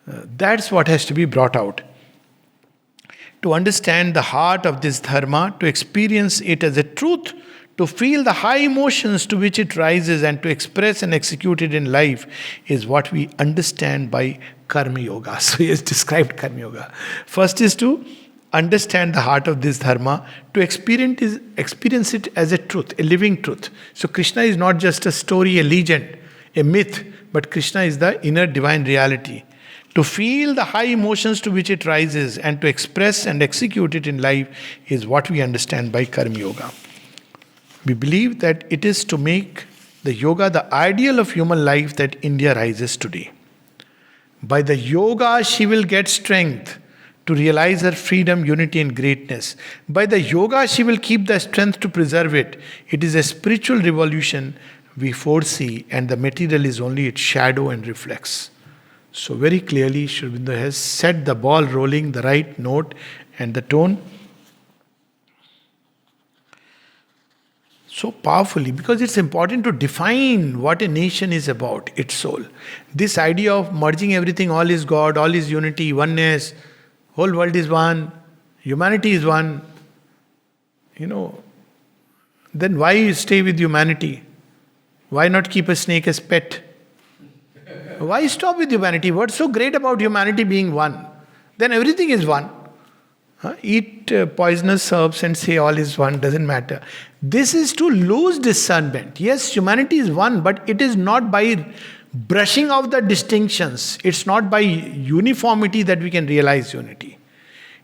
that's what has to be brought out. To understand the heart of this dharma, to experience it as a truth, to feel the high emotions to which it rises and to express and execute it in life is what we understand by Karma Yoga. So he has described Karma Yoga. First is to understand the heart of this dharma, to experience it as a truth, a living truth. So Krishna is not just a story, a legend, a myth, but Krishna is the inner divine reality. To feel the high emotions to which it rises and to express and execute it in life is what we understand by Karma Yoga. We believe that it is to make the yoga the ideal of human life that India rises today. By the yoga, she will get strength to realize her freedom, unity, and greatness. By the yoga, she will keep the strength to preserve it. It is a spiritual revolution we foresee, and the material is only its shadow and reflex. So very clearly, Sri Aurobindo has set the ball rolling, the right note and the tone so powerfully, because it's important to define what a nation is about, its soul. This idea of merging everything, all is God, all is unity, oneness, whole world is one, humanity is one, then why stay with humanity? Why not keep a snake as pet? Why stop with humanity? What's so great about humanity being one? Then everything is one. Eat poisonous herbs and say all is one, doesn't matter. This is to lose discernment. Yes, humanity is one, but it is not by brushing off the distinctions. It's not by uniformity that we can realize unity.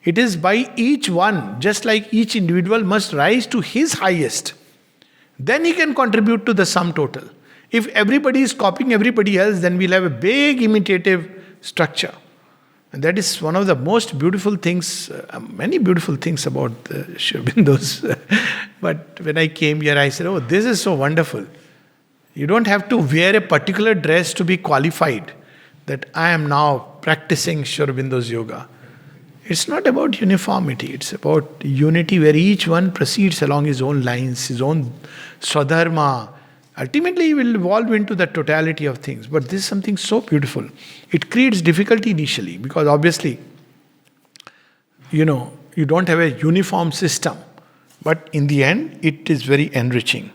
It is by each one, just like each individual must rise to his highest. Then he can contribute to the sum total. If everybody is copying everybody else, then we'll have a big imitative structure. And that is one of the most beautiful things, many beautiful things about Sri Aurobindo's. But when I came here, I said, oh, this is so wonderful. You don't have to wear a particular dress to be qualified that I am now practicing Sri Aurobindo's yoga. It's not about uniformity, it's about unity where each one proceeds along his own lines, his own swadharma. Ultimately, he will evolve into the totality of things. But this is something so beautiful. It creates difficulty initially because obviously, you don't have a uniform system. But in the end, it is very enriching.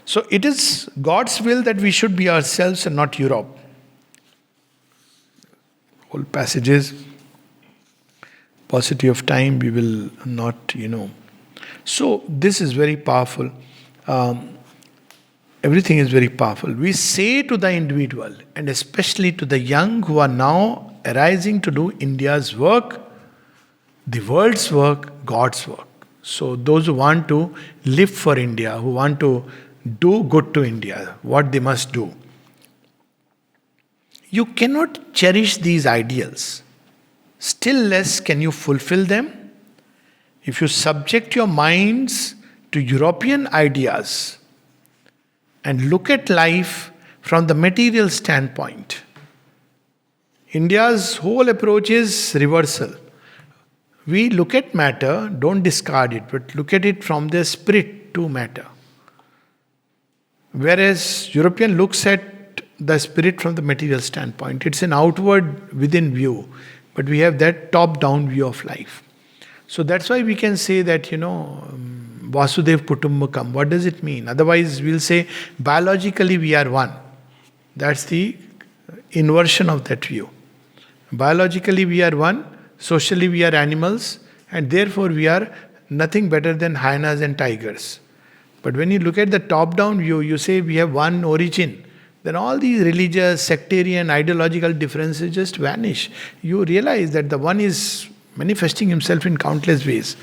So it is God's will that we should be ourselves and not Europe. Whole passages, paucity of time, we will not, So this is very powerful. Everything is very powerful. We say to the individual, and especially to the young who are now arising to do India's work, the world's work, God's work. So those who want to live for India, who want to do good to India, what they must do. You cannot cherish these ideals. Still less can you fulfill them. If you subject your minds to European ideas, and look at life from the material standpoint. India's whole approach is reversal. We look at matter, don't discard it, but look at it from the spirit to matter. Whereas European looks at the spirit from the material standpoint. It's an outward within view, but we have that top-down view of life. So that's why we can say that, Vasudev Kutumbakam. What does it mean? Otherwise, we'll say biologically we are one. That's the inversion of that view. Biologically we are one, socially we are animals, and therefore we are nothing better than hyenas and tigers. But when you look at the top-down view, you say we have one origin. Then all these religious, sectarian, ideological differences just vanish. You realize that the one is manifesting himself in countless ways.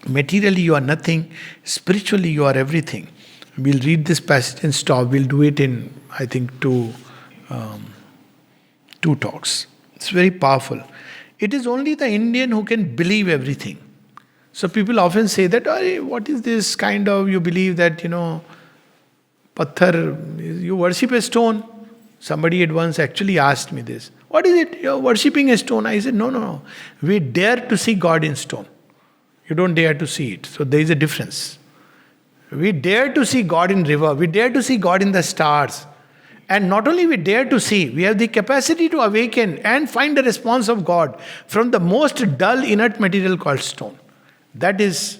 Materially you are nothing, spiritually you are everything. We'll read this passage and stop. We'll do it in, I think, two talks. It's very powerful. It is only the Indian who can believe everything. So people often say that, what is this kind of, you believe that, patthar, you worship a stone. Somebody had once actually asked me this. What is it? You're worshipping a stone. I said, no. We dare to see God in stone. You don't dare to see it. So there is a difference. We dare to see God in river. We dare to see God in the stars. And not only we dare to see, we have the capacity to awaken and find the response of God from the most dull inert material called stone. That is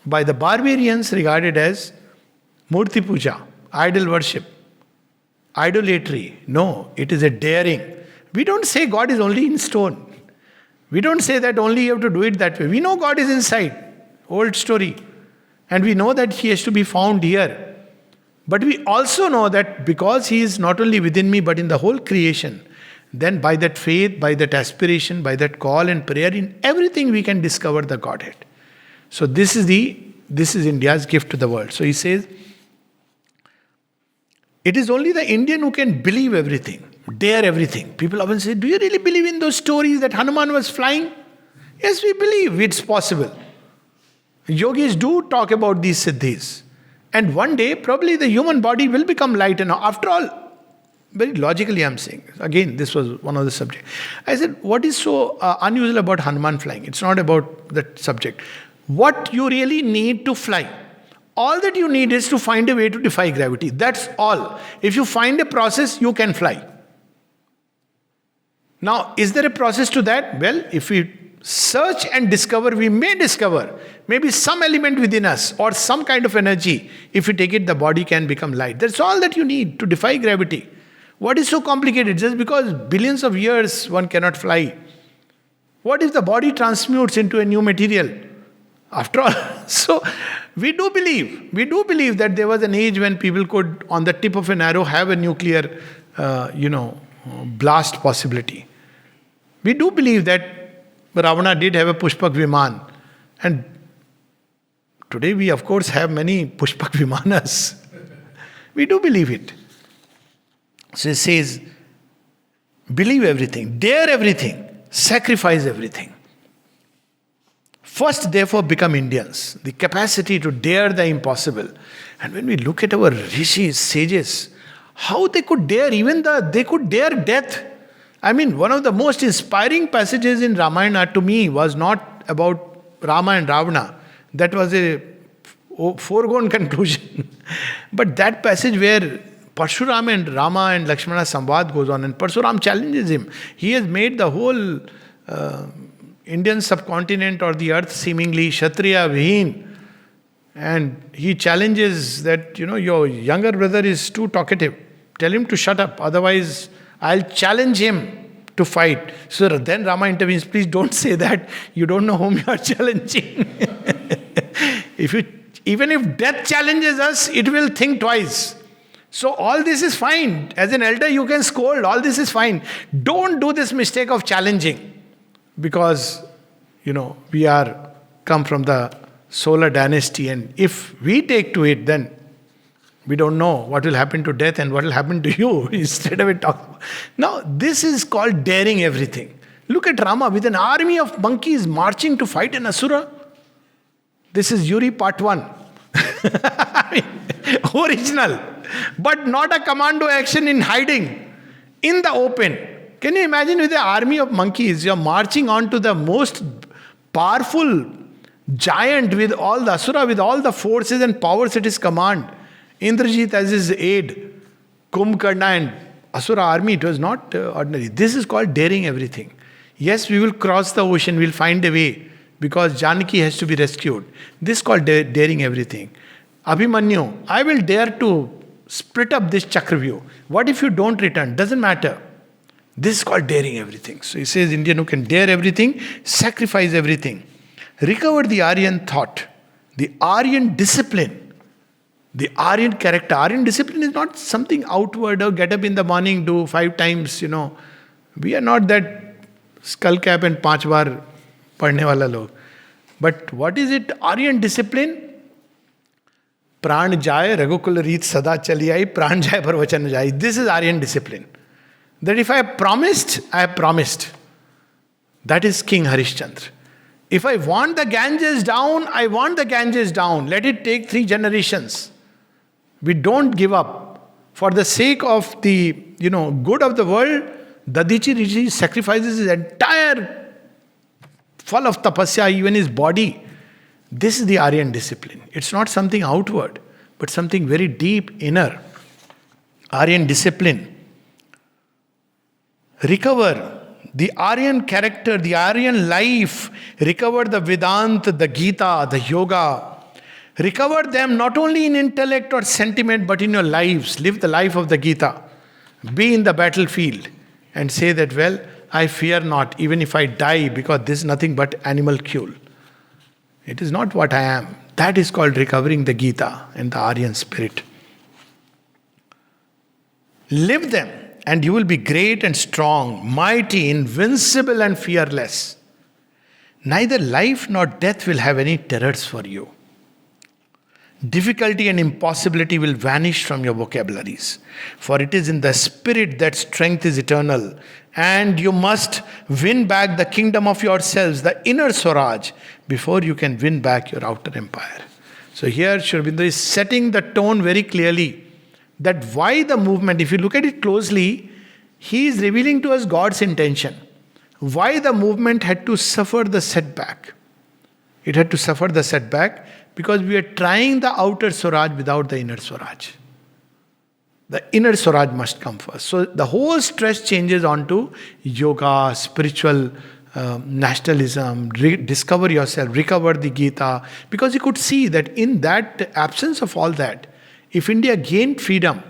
by the barbarians regarded as Murti Puja, idol worship, idolatry. No, it is a daring. We don't say God is only in stone. We don't say that only you have to do it that way. We know God is inside. Old story. And we know that He has to be found here. But we also know that because He is not only within me but in the whole creation, then by that faith, by that aspiration, by that call and prayer, in everything we can discover the Godhead. So this is India's gift to the world. So he says, it is only the Indian who can believe everything, dare everything. People often say, do you really believe in those stories that Hanuman was flying? Yes, we believe it's possible. Yogis do talk about these siddhis. And one day, probably the human body will become light. And after all, very logically I'm saying, again, this was one of the subjects. I said, what is so unusual about Hanuman flying? It's not about that subject. What you really need to fly, all that you need is to find a way to defy gravity. That's all. If you find a process, you can fly. Now, is there a process to that? Well, if we search and discover, we may discover maybe some element within us or some kind of energy. If we take it, the body can become light. That's all that you need to defy gravity. What is so complicated? Just because billions of years one cannot fly. What if the body transmutes into a new material? After all, so we do believe that there was an age when people could, on the tip of an arrow, have a nuclear, blast possibility. We do believe that Ravana did have a Pushpak Viman. And today we, of course, have many Pushpak Vimanas. We do believe it. So it says, believe everything, dare everything, sacrifice everything. First, therefore, become Indians. The capacity to dare the impossible. And when we look at our rishis, sages, how they could dare, they could dare death. I mean, one of the most inspiring passages in Ramayana to me was not about Rama and Ravana. That was a foregone conclusion. But that passage where Parshuram and Rama and Lakshmana Samvad goes on, and Parshuram challenges him. He has made the whole Indian subcontinent or the earth seemingly Kshatriya Vihin. And he challenges that, your younger brother is too talkative. Tell him to shut up, otherwise I'll challenge him to fight. So then Rama intervenes, please don't say that. You don't know whom you are challenging. Even if death challenges us, it will think twice. So all this is fine. As an elder, you can scold. All this is fine. Don't do this mistake of challenging. Because, we are come from the solar dynasty. And if we take to it, then we don't know what will happen to death and what will happen to you. Instead of it talk. Now, this is called daring everything. Look at Rama with an army of monkeys marching to fight an Asura. This is Yuri part 1. Original. But not a commando action in hiding. In the open. Can you imagine with an army of monkeys, you're marching on to the most powerful giant with all the Asura, with all the forces and powers at his command. Indrajit as his aide, Kumbhakarna and Asura army. It was not ordinary. This is called daring everything. Yes, we will cross the ocean, we'll find a way because Janaki has to be rescued. This is called daring everything. Abhimanyu, I will dare to split up this Chakravyuh. What if you don't return? Doesn't matter. This is called daring everything. So he says, Indian who can dare everything, sacrifice everything. Recover the Aryan thought, the Aryan discipline, the Aryan character. Aryan discipline is not something outward or get up in the morning, do 5 times, We are not that skull cap and 5 bar padhne wala log. But what is it? Aryan discipline. Pran jaye, Raghukul reet sada chali aayi, pran jaye par vachan jaye. This is Aryan discipline. That if I have promised, I have promised. That is King Harishchandra. If I want the Ganges down, I want the Ganges down. Let it take 3 generations. We don't give up. For the sake of the, good of the world, Dadichi Rishi sacrifices his entire full of tapasya, even his body. This is the Aryan discipline. It's not something outward, but something very deep, inner. Aryan discipline. Recover the Aryan character, the Aryan life. Recover the Vedanta, the Gita, the Yoga. Recover them not only in intellect or sentiment, but in your lives. Live the life of the Gita. Be in the battlefield and say that, well, I fear not, even if I die, because this is nothing but animalcule. It is not what I am. That is called recovering the Gita and the Aryan spirit. Live them, and you will be great and strong, mighty, invincible, and fearless. Neither life nor death will have any terrors for you. Difficulty and impossibility will vanish from your vocabularies. For it is in the spirit that strength is eternal. And you must win back the kingdom of yourselves, the inner Swaraj, before you can win back your outer empire. So here Sri Aurobindo is setting the tone very clearly. That why the movement, if you look at it closely, he is revealing to us God's intention. Why the movement had to suffer the setback. It had to suffer the setback because we are trying the outer Swaraj without the inner Swaraj. The inner Swaraj must come first. So the whole stress changes onto yoga, spiritual nationalism, discover yourself, recover the Gita. Because you could see that in that absence of all that, if India gained freedom,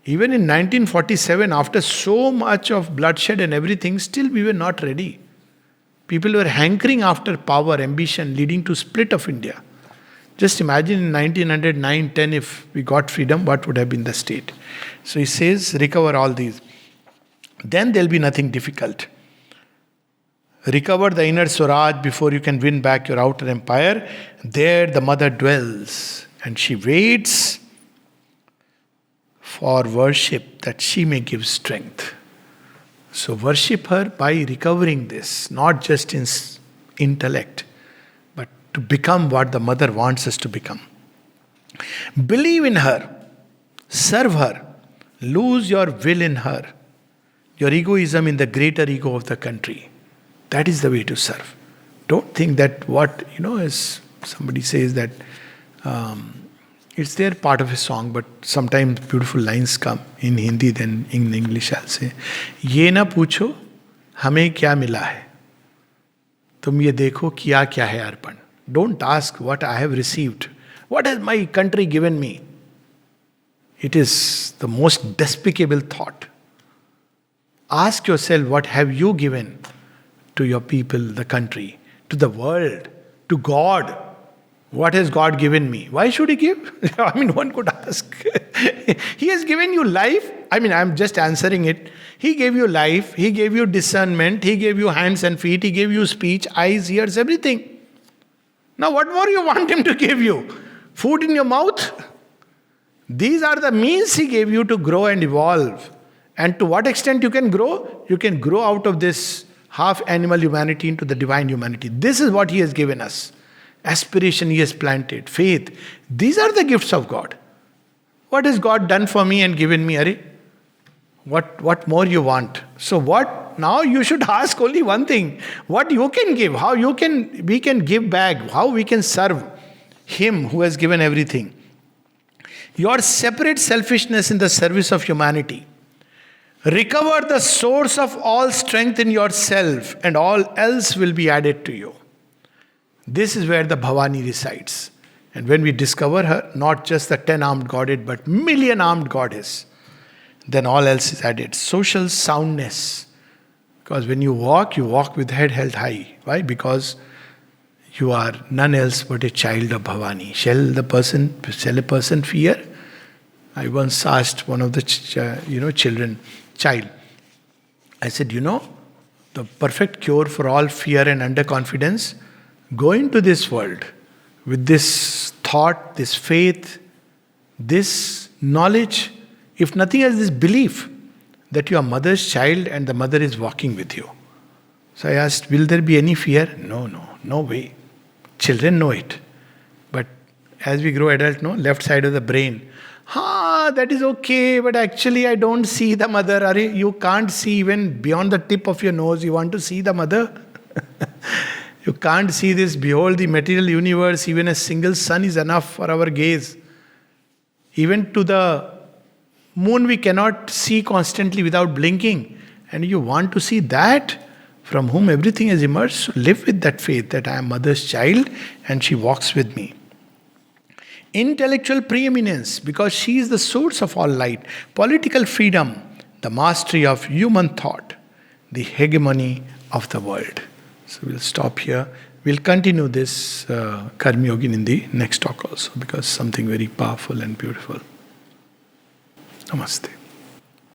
even in 1947, after so much of bloodshed and everything, still we were not ready. People were hankering after power, ambition, leading to split of India. Just imagine in 1909-10, if we got freedom, what would have been the state? So he says, recover all these. Then there'll be nothing difficult. Recover the inner Swaraj before you can win back your outer empire. There the mother dwells, and she waits for worship that she may give strength. So worship her by recovering this, not just in intellect, but to become what the mother wants us to become. Believe in her, serve her, lose your will in her, your egoism in the greater ego of the country. That is the way to serve. Don't think that what, as somebody says that it's their part of a song, but sometimes beautiful lines come in Hindi, then in English I'll say, ये ना पूछो हमें क्या मिला है, तुम ये देखो किया क्या है अर्पण. Don't ask what I have received. What has my country given me? It is the most despicable thought. Ask yourself, what have you given to your people, the country, to the world, to God? What has God given me? Why should He give? One could ask. He has given you life. I'm just answering it. He gave you life. He gave you discernment. He gave you hands and feet. He gave you speech, eyes, ears, everything. Now what more you want Him to give you? Food in your mouth? These are the means He gave you to grow and evolve. And to what extent you can grow? You can grow out of this half animal humanity into the divine humanity. This is what He has given us. Aspiration He has planted, faith. These are the gifts of God. What has God done for me and given me? Are? What more you want? So what? Now you should ask only one thing. What you can give, we can give back, how we can serve Him who has given everything. Your separate selfishness in the service of humanity. Recover the source of all strength in yourself, and all else will be added to you. This is where the Bhavani resides. And when we discover her, not just the 10-armed godhead, but million-armed goddess, then all else is added. Social soundness. Because when you walk with head held high. Why? Because you are none else but a child of Bhavani. Shall a person fear? I once asked one of the child. I said, the perfect cure for all fear and underconfidence, go into this world with this thought, this faith, this knowledge, if nothing else, this belief that you are mother's child and the mother is walking with you. So I asked, will there be any fear? No way. Children know it. But as we grow adult, left side of the brain, that is okay, but actually I don't see the mother. You can't see even beyond the tip of your nose. You want to see the mother? You can't see this. Behold the material universe. Even a single sun is enough for our gaze. Even to the moon we cannot see constantly without blinking. And you want to see that from whom everything has emerged. So live with that faith that I am mother's child and she walks with me. Intellectual preeminence, because she is the source of all light. Political freedom, the mastery of human thought, the hegemony of the world. So we'll stop here. We'll continue this Karma Yogin in the next talk also, because something very powerful and beautiful. Namaste.